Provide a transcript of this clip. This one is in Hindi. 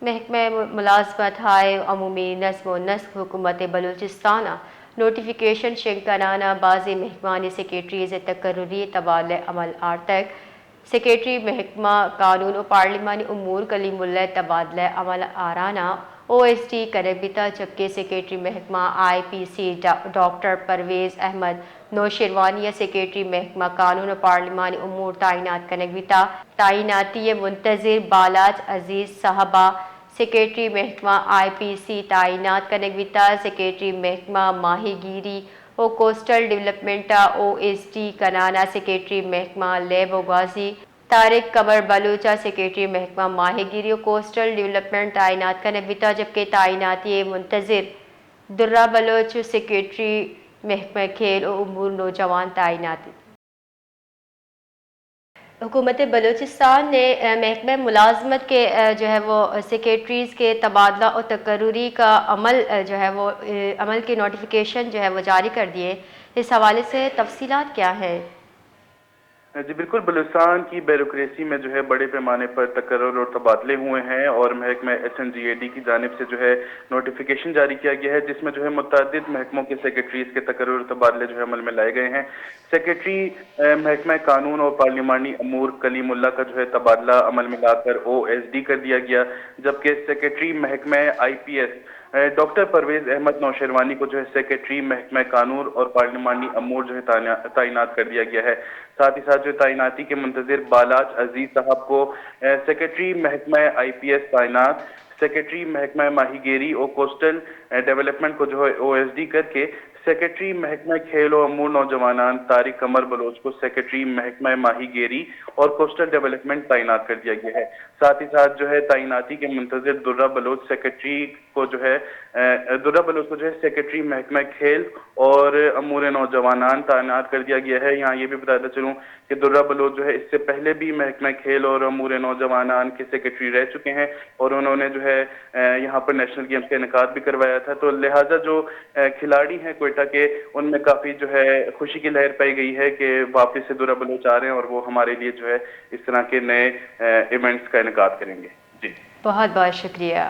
महकमा मुलाज़मत हाय अमूमी नज़्म व नस्क हुकूमत बलूचिस्तान नोटिफिकेशन शिंकनाना बाज़ी महकमानी सेक्रेटरीज़ तकर्रुरी तबादले अमल आर्तक सेक्रेटरी महकमा कानून और पार्लिमानी उमूर कलीमुल्लाह तबादला अमल आराना OSD करबिता, जबकि सेक्रेटरी महकमा IPC doctor Parvez Ahmed Nausherwania secretary महकमा कानून और पार्लिमानी उमूर तैनात कनगविता तैनाती मुंतज़िर बालाज अजीज़ साहबा सेक्रेटरी महकमा IPC तैनात कनगविता सेक्रेटरी महकमा माहीगीरी और कोस्टल डेवलपमेंट OSD कनाना सेक्रेटरी महकमा लेब गाजी तारिक कमर बलूचा सेक्रेटरी महकमा माहीगीरी और कोस्टल डेवलपमेंट तैनात कनगविता, जबकि तैनाती मुंतज़िर दुर्रा बलोच सेक्रेटरी महकमा खेल और उमूर नौजवान तैनात। हुकूमत बलूचिस्तान ने महकमा मुलाज़मत के जो है वो सेक्रेटरीज़ के तबादला और तकर्रुरी का अमल जो है वो अमल की नोटिफिकेशन जो है वो जारी कर दिए। इस हवाले से तफसीलात क्या है? जी बिल्कुल, बलूचिस्तान की ब्यूरोक्रेसी में जो है बड़े पैमाने पर तकर्रुर और तबादले हुए हैं और महकमा SNGAD की जानिब से जो है नोटिफिकेशन जारी किया गया है, जिसमें जो है मुतअद्दिद महकमों के सेक्रेटरीज के तकर्रुर और तबादले जो है अमल में लाए गए हैं। सेक्रेटरी महकमा कानून और पार्लिमानी अमूर कलीमुल्लाह का जो है तबादला अमल में लाकर OSD कर दिया गया, जबकि सेक्रेटरी महकमा IPS डॉक्टर परवेज़ अहमद नौशेरवानी को जो है सेक्रेटरी महकमा कानून और पार्लिमानी अमूर जो है तैनात कर दिया गया है। साथ ही साथ जो तैनाती के मुंतज़िर बालाज अजीज साहब को सेक्रेटरी महकमा IPS तैनात, सेक्रेटरी महकमा माहीगीरी और कोस्टल डेवलपमेंट को जो है OSD करके सेक्रेटरी महकमा खेल और अमूर नौजवानान तारिक कमर बलोच को सेक्रेटरी महकमा माहीगीरी और कोस्टल डेवलपमेंट तैनात कर दिया गया है। साथ ही साथ जो है तैनाती के मुंतज़िर दुर्रा बलोच सेक्रेटरी को जो है दुर्रा बलोच को जो है सेक्रेटरी महकमा खेल और अमूर नौजवानान तैनात कर दिया गया है। यहाँ ये भी बताता चलूँ कि दुर्रा बलोच जो है इससे पहले भी महकमा खेल और अमूर नौजवानान के सेक्रेटरी रह चुके हैं और उन्होंने जो है यहाँ पर नेशनल गेम्स का इनेकाद भी करवाया था। तो लिहाजा जो खिलाड़ी हैं क्वेटा के, उनमें काफ़ी जो है खुशी की लहर पाई गई है कि वापस से दुर्रा बलोच आ रहे हैं और वो हमारे लिए जो है इस तरह के नए इवेंट्स का इनेकाद करेंगे। जी बहुत बहुत शुक्रिया।